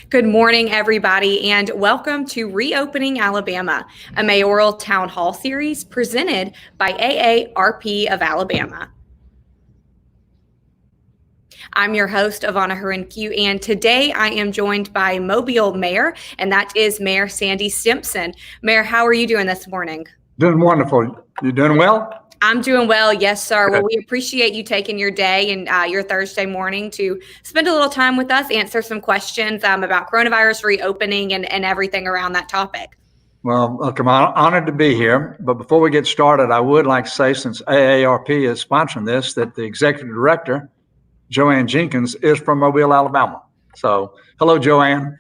Good morning, everybody, and welcome to Reopening Alabama, a mayoral town hall series presented by AARP of Alabama. I'm your host, Ivana Harinque, and today I am joined by Mobile Mayor, and that is Mayor Sandy Stimpson. Mayor, how are you doing this morning? Doing wonderful. You doing well? I'm doing well. Yes, sir. Well, we appreciate you taking your day and your Thursday morning to spend a little time with us, answer some questions about coronavirus reopening and everything around that topic. Well, look, I'm honored to be here. But before we get started, I would like to say, since AARP is sponsoring this, that the executive director, Joanne Jenkins, is from Mobile, Alabama. So, hello, Joanne.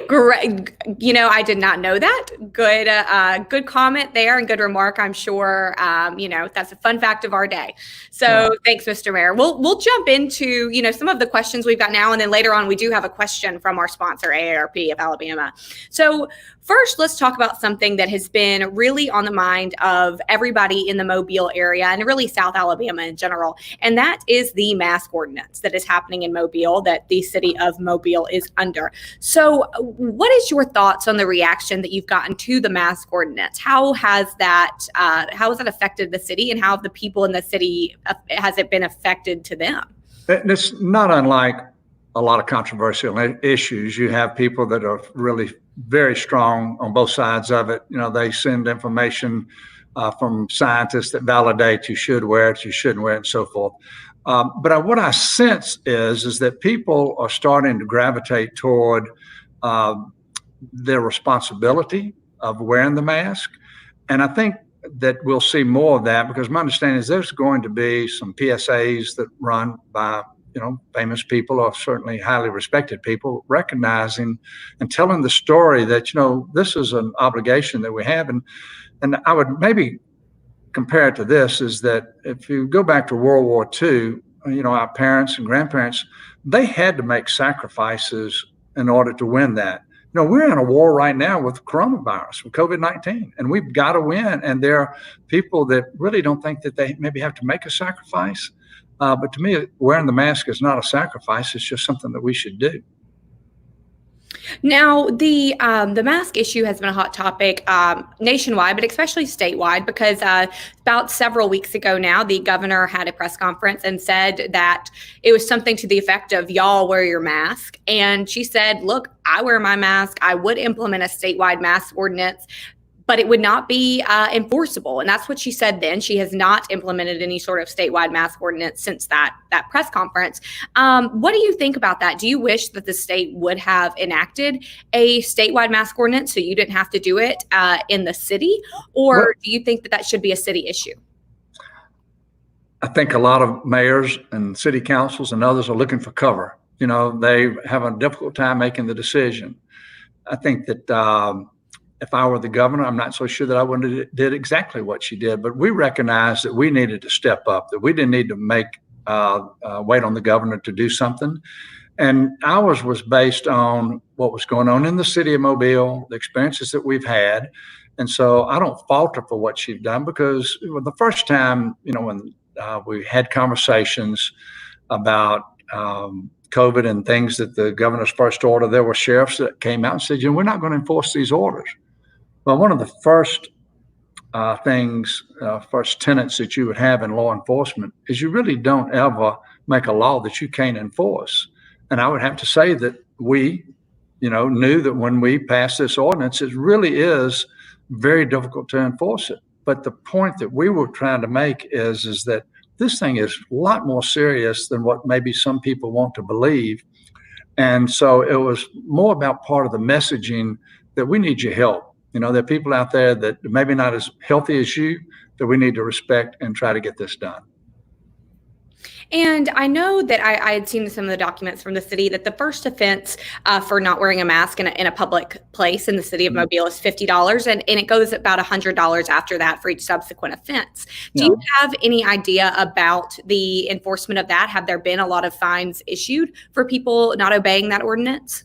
Great. I did not know that. Good comment there and good remark. I'm sure, that's a fun fact of our day. So Thanks, Mr. Mayor. We'll jump into, some of the questions we've got now. And then later on, we do have a question from our sponsor, AARP of Alabama. So first, let's talk about something that has been really on the mind of everybody in the Mobile area and really South Alabama in general. And that is the mask ordinance that is happening in Mobile that the city of Mobile is under. So what is your thoughts on the reaction that you've gotten to the mask ordinance? How has that affected the city, and how have the people in the city, has it been affected to them? It's not unlike a lot of controversial issues. You have people that are really very strong on both sides of it. They send information from scientists that validate you should wear it, you shouldn't wear it, and so forth. But what I sense is that people are starting to gravitate toward their responsibility of wearing the mask. And I think that we'll see more of that, because my understanding is there's going to be some PSAs that run by famous people, or certainly highly respected people, recognizing and telling the story that, this is an obligation that we have. And I would maybe compare it to this, is that if you go back to World War II, our parents and grandparents, they had to make sacrifices in order to win that. We're in a war right now with coronavirus, with COVID-19, and we've got to win. And there are people that really don't think that they maybe have to make a sacrifice. But to me, wearing the mask is not a sacrifice. It's just something that we should do. Now, the mask issue has been a hot topic nationwide, but especially statewide, because about several weeks ago now, the governor had a press conference and said that it was something to the effect of, y'all wear your mask. And she said, look, I wear my mask. I would implement a statewide mask ordinance, but it would not be enforceable. And that's what she said then. She has not implemented any sort of statewide mask ordinance since that press conference. What do you think about that? Do you wish that the state would have enacted a statewide mask ordinance so you didn't have to do it in the city? Or do you think that should be a city issue? I think a lot of mayors and city councils and others are looking for cover. They have a difficult time making the decision. I think that if I were the governor, I'm not so sure that I would have did exactly what she did, but we recognized that we needed to step up, that we didn't need to wait on the governor to do something. And ours was based on what was going on in the city of Mobile, the experiences that we've had. And so I don't fault her for what she's done, because the first time, when we had conversations about COVID and things that the governor's first order, there were sheriffs that came out and said, we're not going to enforce these orders. Well, one of the first first tenets that you would have in law enforcement is you really don't ever make a law that you can't enforce. And I would have to say that we, knew that when we passed this ordinance, it really is very difficult to enforce it. But the point that we were trying to make is that this thing is a lot more serious than what maybe some people want to believe. And so it was more about part of the messaging that we need your help. There are people out there that maybe not as healthy as you, that we need to respect and try to get this done. And I know that I had seen some of the documents from the city that the first offense for not wearing a mask in a public place in the city of Mobile is $50, and it goes about $100 after that for each subsequent offense. Do you have any idea about the enforcement of that? Have there been a lot of fines issued for people not obeying that ordinance?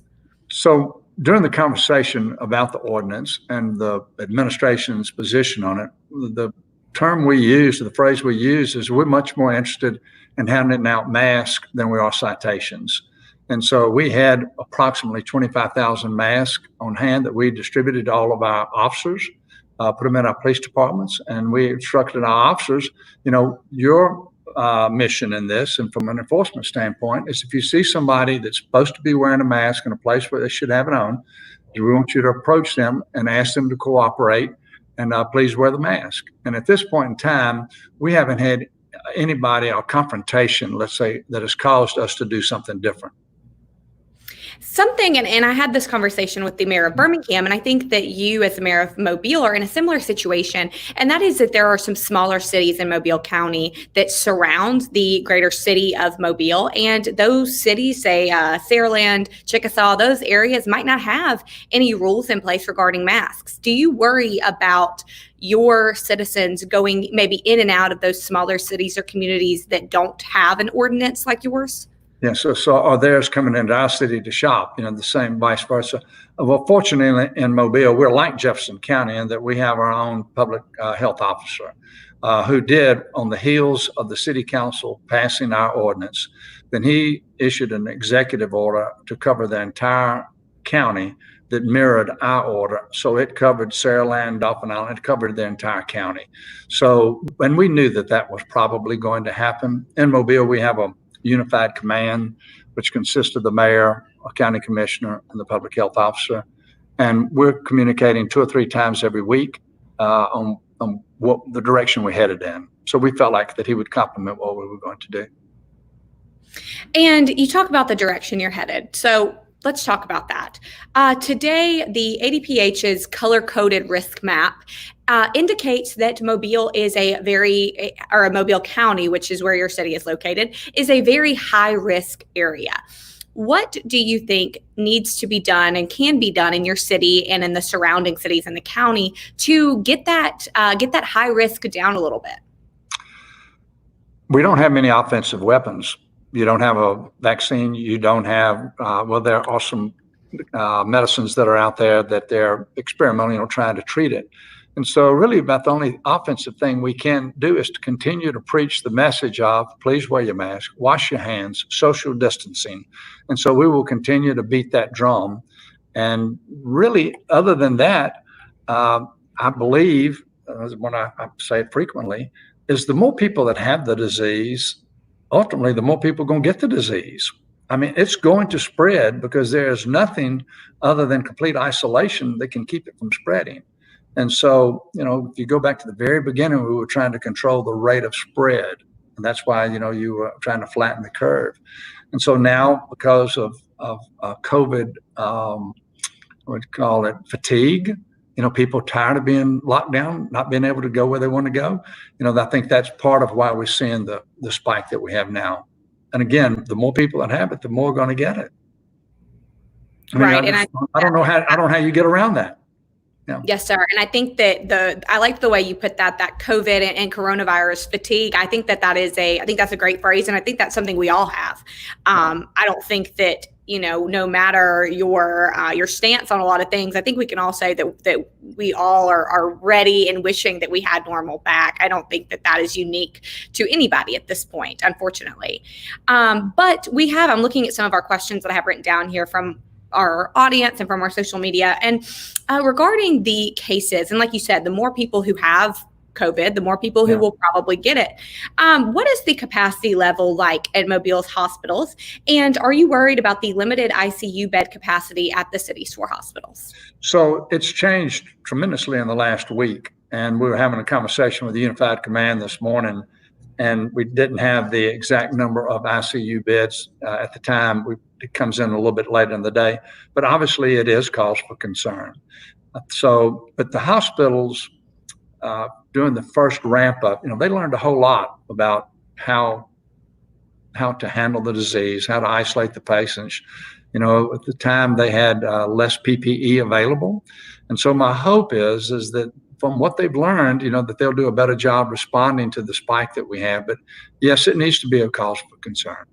So during the conversation about the ordinance and the administration's position on it, the term we use, the phrase we use, is we're much more interested in handing out masks than we are citations. And so we had approximately 25,000 masks on hand that we distributed to all of our officers, put them in our police departments, and we instructed our officers, your mission in this, and from an enforcement standpoint, is if you see somebody that's supposed to be wearing a mask in a place where they should have it on, we want you to approach them and ask them to cooperate and please wear the mask. And at this point in time, we haven't had anybody or confrontation, let's say, that has caused us to do something different. And I had this conversation with the mayor of Birmingham, and I think that you as the mayor of Mobile are in a similar situation, and that is that there are some smaller cities in Mobile County that surround the greater city of Mobile, and those cities, say Saraland, Chickasaw, those areas might not have any rules in place regarding masks. Do you worry about your citizens going maybe in and out of those smaller cities or communities that don't have an ordinance like yours? Yeah, so are theirs coming into our city to shop, the same vice versa. Well, fortunately in Mobile, we're like Jefferson County in that we have our own public health officer who did, on the heels of the city council passing our ordinance, then he issued an executive order to cover the entire county that mirrored our order. So it covered Saraland, Dauphin Island, it covered the entire county. So when we knew that was probably going to happen, in Mobile, we have a unified command, which consists of the mayor, a county commissioner, and the public health officer. And we're communicating 2 or 3 times every week on what the direction we headed in. So we felt like that he would complement what we were going to do. And you talk about the direction you're headed. So let's talk about that. Today, the ADPH's color-coded risk map indicates that Mobile is Mobile County, which is where your city is located, is a very high-risk area. What do you think needs to be done and can be done in your city and in the surrounding cities in the county to get that high risk down a little bit? We don't have many offensive weapons. You don't have a vaccine. You don't have, there are some medicines that are out there that they're experimenting on trying to treat it. And so really about the only offensive thing we can do is to continue to preach the message of please wear your mask, wash your hands, social distancing. And so we will continue to beat that drum. And really, other than that, I believe, when I say it frequently, is the more people that have the disease, ultimately, the more people are going to get the disease. I mean, it's going to spread because there is nothing other than complete isolation that can keep it from spreading. And so, if you go back to the very beginning, we were trying to control the rate of spread. And that's why, you were trying to flatten the curve. And so now, because of COVID, fatigue, people are tired of being locked down, not being able to go where they want to go. I think that's part of why we're seeing the spike that we have now. And again, the more people that have it, the more are going to get it. I don't know how you get around that. Yeah. Yes, sir. And I think that I like the way you put that COVID and coronavirus fatigue. I think that's a great phrase. And I think that's something we all have. I don't think that, no matter your stance on a lot of things, I think we can all say that we all are ready and wishing that we had normal back. I don't think that is unique to anybody at this point, unfortunately. But I'm looking at some of our questions that I have written down here from our audience and from our social media. And regarding the cases, and like you said, the more people who have COVID, the more people who will probably get it. What is the capacity level like at Mobile's hospitals? And are you worried about the limited ICU bed capacity at the city's 4 hospitals? So it's changed tremendously in the last week. And we were having a conversation with the Unified Command this morning, and we didn't have the exact number of ICU beds at the time. It comes in a little bit later in the day, but obviously it is cause for concern. But the hospitals, during the first ramp up, they learned a whole lot about how to handle the disease, how to isolate the patients. At the time they had less PPE available. And so my hope is that from what they've learned, that they'll do a better job responding to the spike that we have. But yes, it needs to be a cause for concern.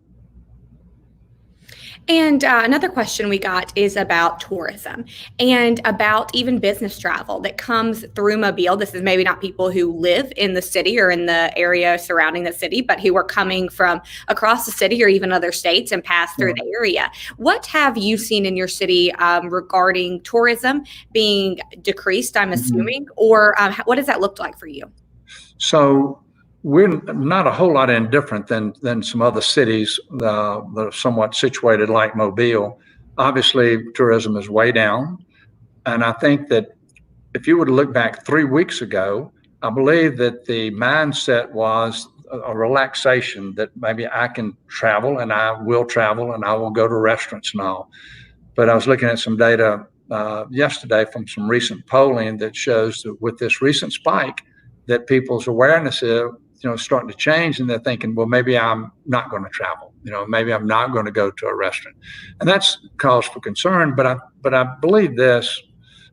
And another question we got is about tourism and about even business travel that comes through Mobile. This is maybe not people who live in the city or in the area surrounding the city, but who are coming from across the city or even other states and pass through the area. What have you seen in your city regarding tourism being decreased, I'm assuming, or what does that look like for you? So we're not a whole lot indifferent than some other cities that are somewhat situated like Mobile. Obviously, tourism is way down. And I think that if you were to look back 3 weeks ago, I believe that the mindset was a relaxation that maybe I can travel and I will travel and I will go to restaurants and all. But I was looking at some data yesterday from some recent polling that shows that with this recent spike, that people's awareness is, starting to change, and they're thinking, well, maybe I'm not going to travel. Maybe I'm not going to go to a restaurant, and that's cause for concern. But I believe this,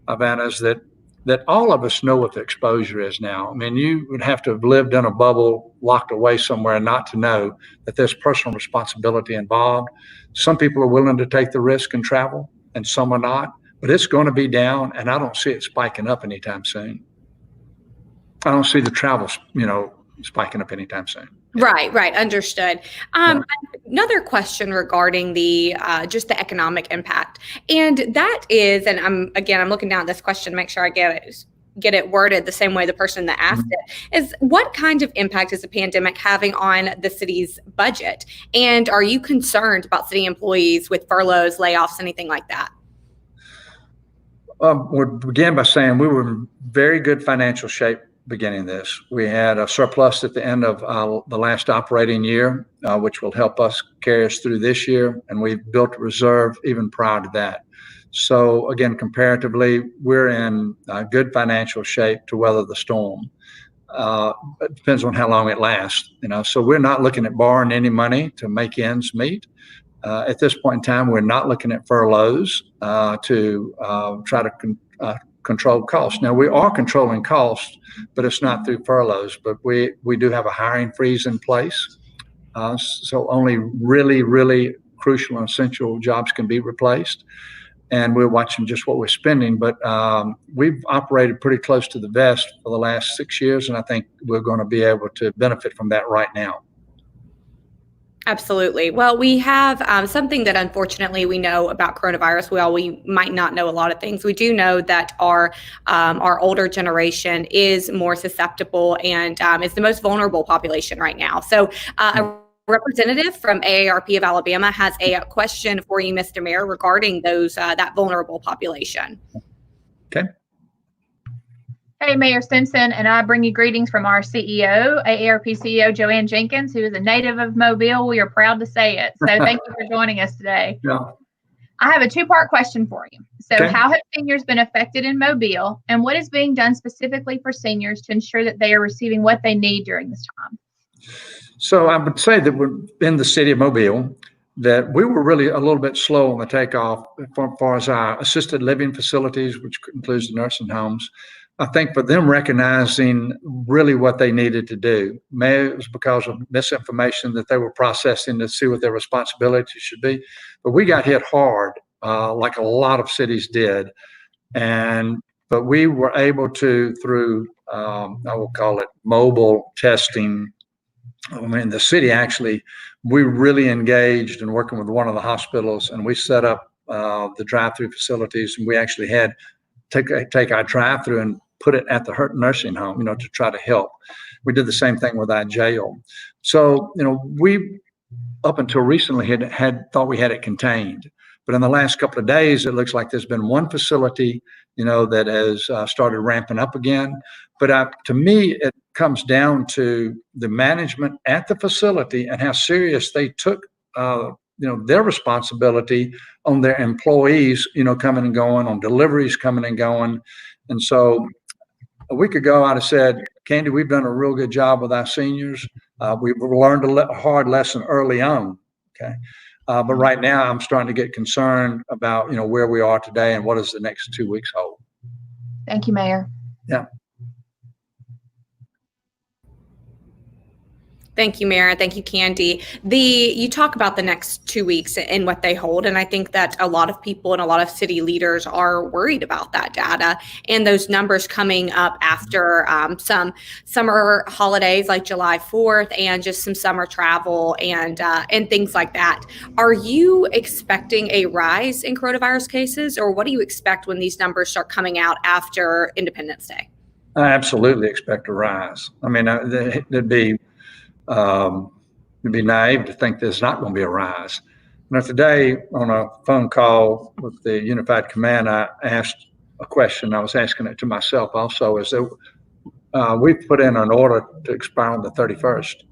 Ivana, is that all of us know what the exposure is now. I mean, you would have to have lived in a bubble, locked away somewhere, not to know that there's personal responsibility involved. Some people are willing to take the risk and travel, and some are not. But it's going to be down, and I don't see it spiking up anytime soon. I don't see the travel, spiking up anytime soon. Right. Understood. Another question regarding the just the economic impact, and that is, and I'm looking down at this question to make sure I get it worded the same way the person that asked it is, what kind of impact is the pandemic having on the city's budget? And are you concerned about city employees with furloughs, layoffs, anything like that? We'll begin by saying we were in very good financial shape beginning this. We had a surplus at the end of the last operating year, which will help us carry us through this year. And we've built a reserve even prior to that. So again, comparatively, we're in good financial shape to weather the storm. It depends on how long it lasts, So we're not looking at borrowing any money to make ends meet. At this point in time, we're not looking at furloughs to try to control costs. Now, we are controlling costs, but it's not through furloughs. But we do have a hiring freeze in place. So only really, really crucial and essential jobs can be replaced. And we're watching just what we're spending. But we've operated pretty close to the vest for the last 6 years, and I think we're going to be able to benefit from that right now. Absolutely. Well, we have something that unfortunately we know about coronavirus. We might not know a lot of things. We do know that our older generation is more susceptible and is the most vulnerable population right now. So a representative from AARP of Alabama has a question for you, Mr. Mayor, regarding those that vulnerable population. Okay. Hey, Mayor Stimpson, and I bring you greetings from our CEO, AARP CEO Joanne Jenkins, who is a native of Mobile. We are proud to say it. So thank you for joining us today. Yeah. I have a two-part question for you. So Okay. How have seniors been affected in Mobile, and what is being done specifically for seniors to ensure that they are receiving what they need during this time? So I would say that we're in the city of Mobile, that we were really a little bit slow on the takeoff as far as our assisted living facilities, which includes the nursing homes. I think for them recognizing really what they needed to do. Maybe it was because of misinformation that they were processing to see what their responsibilities should be. But we got hit hard, like a lot of cities did. But we were able to, through, I will call it mobile testing. I mean, the city actually, we really engaged in working with one of the hospitals, and we set up the drive-through facilities, and we actually had take our drive-through and put it at the nursing home, to try to help. We did the same thing with our jail. So, we up until recently had thought we had it contained, but in the last couple of days, it looks like there's been one facility, that has started ramping up again. But to me, it comes down to the management at the facility and how serious they took their responsibility on their employees, coming and going, on deliveries coming and going. And so a week ago, I'd have said, Candy, we've done a real good job with our seniors. We've learned a hard lesson early on. Okay. But right now I'm starting to get concerned about, where we are today and what does the next 2 weeks hold. Thank you, Mayor. Yeah. Thank you, Mayor. Thank you, Candy. You talk about the next 2 weeks and what they hold, and I think that a lot of people and a lot of city leaders are worried about that data and those numbers coming up after some summer holidays like July 4th and just some summer travel and things like that. Are you expecting a rise in coronavirus cases, or what do you expect when these numbers start coming out after Independence Day? I absolutely expect a rise. I mean, it'd be naive to think there's not going to be a rise. Now, today on a phone call with the Unified Command, I asked a question. I was asking it to myself also. Is that we put in an order to expire on the 31st,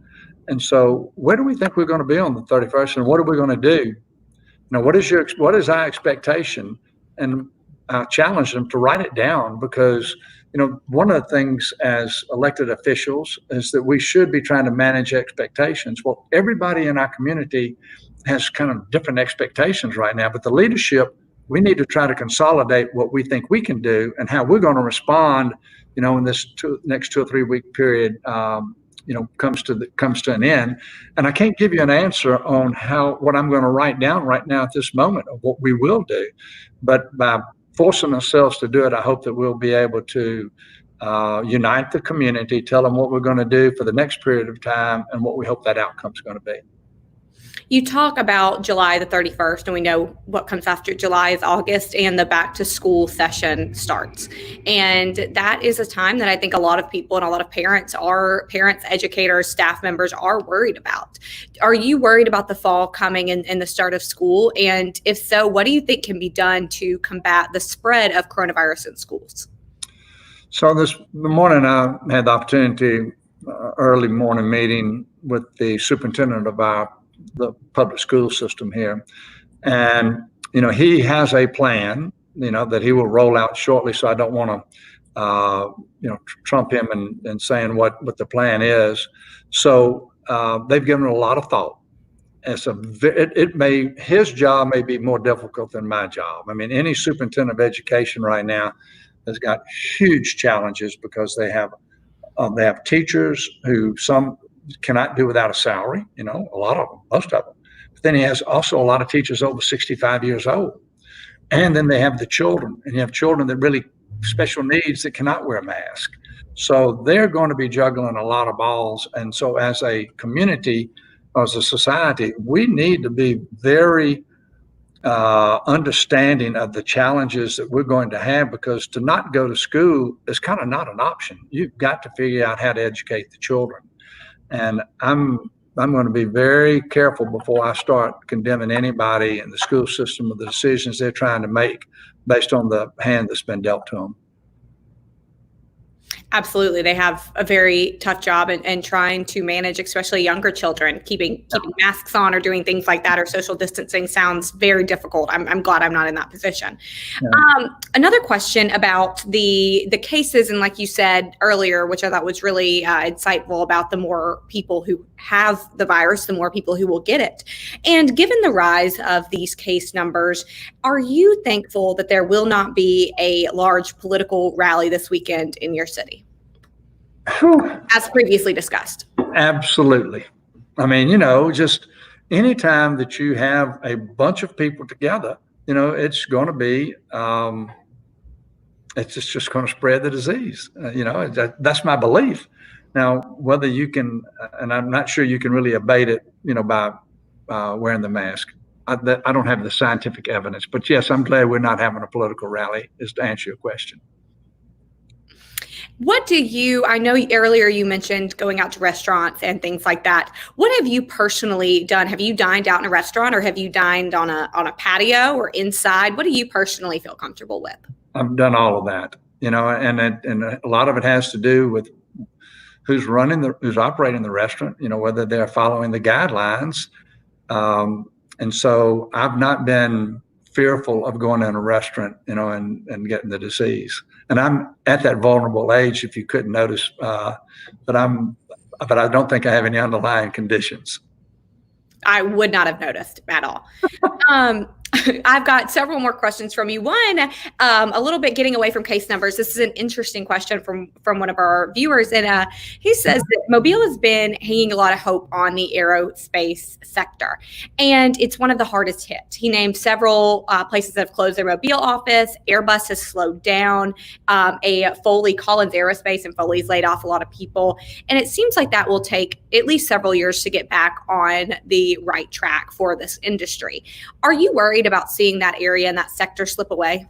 and so where do we think we're going to be on the 31st, and what are we going to do? What is our expectation? And I challenged them to write it down, because one of the things as elected officials is that we should be trying to manage expectations. Well, everybody in our community has kind of different expectations right now, but the leadership, we need to try to consolidate what we think we can do and how we're going to respond, in this next 2 or 3 week period, comes to an end. And I can't give you an answer on what I'm going to write down right now at this moment of what we will do, but by forcing ourselves to do it, I hope that we'll be able to unite the community, tell them what we're going to do for the next period of time and what we hope that outcome is going to be. You talk about July the 31st, and we know what comes after July is August, and the back to school session starts. And that is a time that I think a lot of people and a lot of parents, educators, staff members are worried about. Are you worried about the fall coming and the start of school? And if so, what do you think can be done to combat the spread of coronavirus in schools? So this morning I had the opportunity, early morning meeting with the superintendent of the public school system here. And, he has a plan, that he will roll out shortly. So I don't want to, trump him in saying what the plan is. So they've given it a lot of thought. And his job may be more difficult than my job. I mean, any superintendent of education right now has got huge challenges because they have teachers who some cannot do without a salary, a lot of them, most of them. But then he has also a lot of teachers over 65 years old. And then they have the children, and you have children that really special needs that cannot wear a mask. So they're going to be juggling a lot of balls. And so as a community, as a society, we need to be very understanding of the challenges that we're going to have, because to not go to school is kind of not an option. You've got to figure out how to educate the children. And I'm going to be very careful before I start condemning anybody in the school system of the decisions they're trying to make based on the hand that's been dealt to them. Absolutely. They have a very tough job and trying to manage, especially younger children, keeping masks on or doing things like that, or social distancing sounds very difficult. I'm glad I'm not in that position. Yeah. Another question about the cases, and like you said earlier, which I thought was really insightful, about the more people who have the virus, the more people who will get it. And given the rise of these case numbers, are you thankful that there will not be a large political rally this weekend in your city? As previously discussed. Absolutely. I mean, just anytime that you have a bunch of people together, it's going to be, it's just going to spread the disease. That's my belief. Now, whether you can, and I'm not sure you can really abate it, by wearing the mask. I don't have the scientific evidence, but yes, I'm glad we're not having a political rally, is to answer your question. I know earlier you mentioned going out to restaurants and things like that. What have you personally done? Have you dined out in a restaurant, or have you dined on a patio or inside? What do you personally feel comfortable with? I've done all of that, and a lot of it has to do with who's operating the restaurant, whether they're following the guidelines. And so I've not been fearful of going in a restaurant, and getting the disease. And I'm at that vulnerable age, if you couldn't notice, but I don't think I have any underlying conditions. I would not have noticed at all. I've got several more questions from you. One, a little bit getting away from case numbers. This is an interesting question from one of our viewers, and he says that Mobile has been hanging a lot of hope on the aerospace sector, and it's one of the hardest hit. He named several places that have closed their Mobile office. Airbus has slowed down. Foley, Collins Aerospace, and Foley's laid off a lot of people, and it seems like that will take at least several years to get back on the right track for this industry. Are you worried about seeing that area and that sector slip away?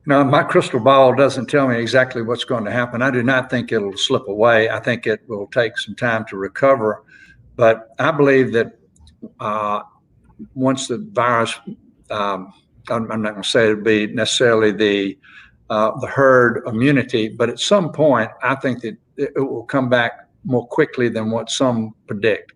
No, my crystal ball doesn't tell me exactly what's going to happen. I do not think it'll slip away. I think it will take some time to recover. But I believe that once the virus, I'm not going to say it'll be necessarily the herd immunity, but at some point, I think that it will come back more quickly than what some predict.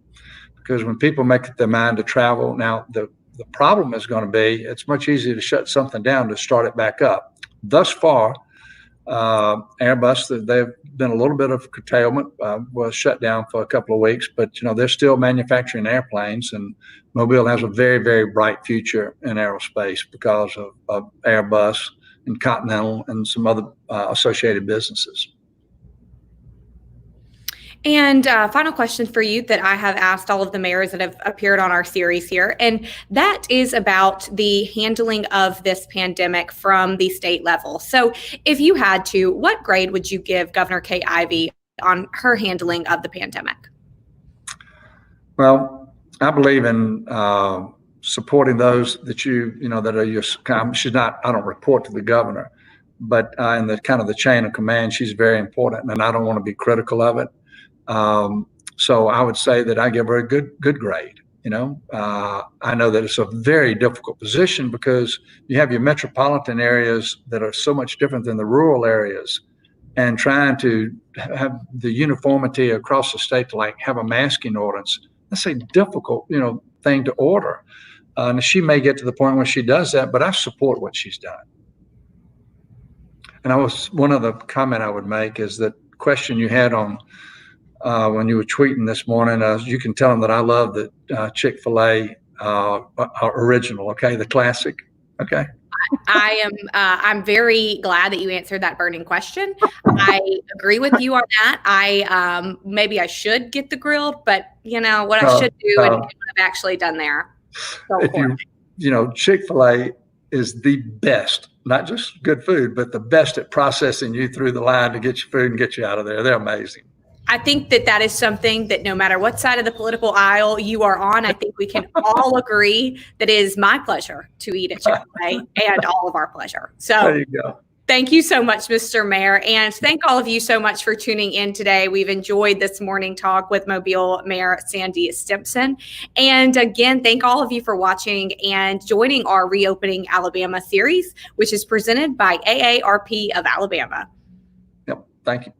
Because when people make up their mind to travel, now the problem is going to be, it's much easier to shut something down to start it back up. Thus far, Airbus, they've been a little bit of curtailment, was shut down for a couple of weeks, but they're still manufacturing airplanes, and Mobile has a very, very bright future in aerospace because of Airbus and Continental and some other associated businesses. And final question for you that I have asked all of the mayors that have appeared on our series here, and that is about the handling of this pandemic from the state level. So if you had to, what grade would you give Governor Kay Ivey on her handling of the pandemic? Well, I believe in supporting those that that are your, she's not, I don't report to the governor, but in the kind of the chain of command, she's very important, and I don't want to be critical of it. So I would say that I give her a good grade. I know that it's a very difficult position because you have your metropolitan areas that are so much different than the rural areas, and trying to have the uniformity across the state to have a masking ordinance. That's a difficult, thing to order. And she may get to the point where she does that, but I support what she's done. And one other comment I would make is that question you had on when you were tweeting this morning, you can tell them that I love the Chick-fil-A original, okay, the classic, okay? I'm very glad that you answered that burning question. I agree with you on that. Maybe I should get the grilled, but what I should do and what I've actually done there. Chick-fil-A is the best, not just good food, but the best at processing you through the line to get your food and get you out of there. They're amazing. I think that is something that no matter what side of the political aisle you are on, I think we can all agree that it is my pleasure to eat at Chick-fil-A and all of our pleasure. So there you go. Thank you so much, Mr. Mayor. And thank all of you so much for tuning in today. We've enjoyed this morning talk with Mobile Mayor Sandy Stimpson. And again, thank all of you for watching and joining our Reopening Alabama series, which is presented by AARP of Alabama. Yep. Thank you.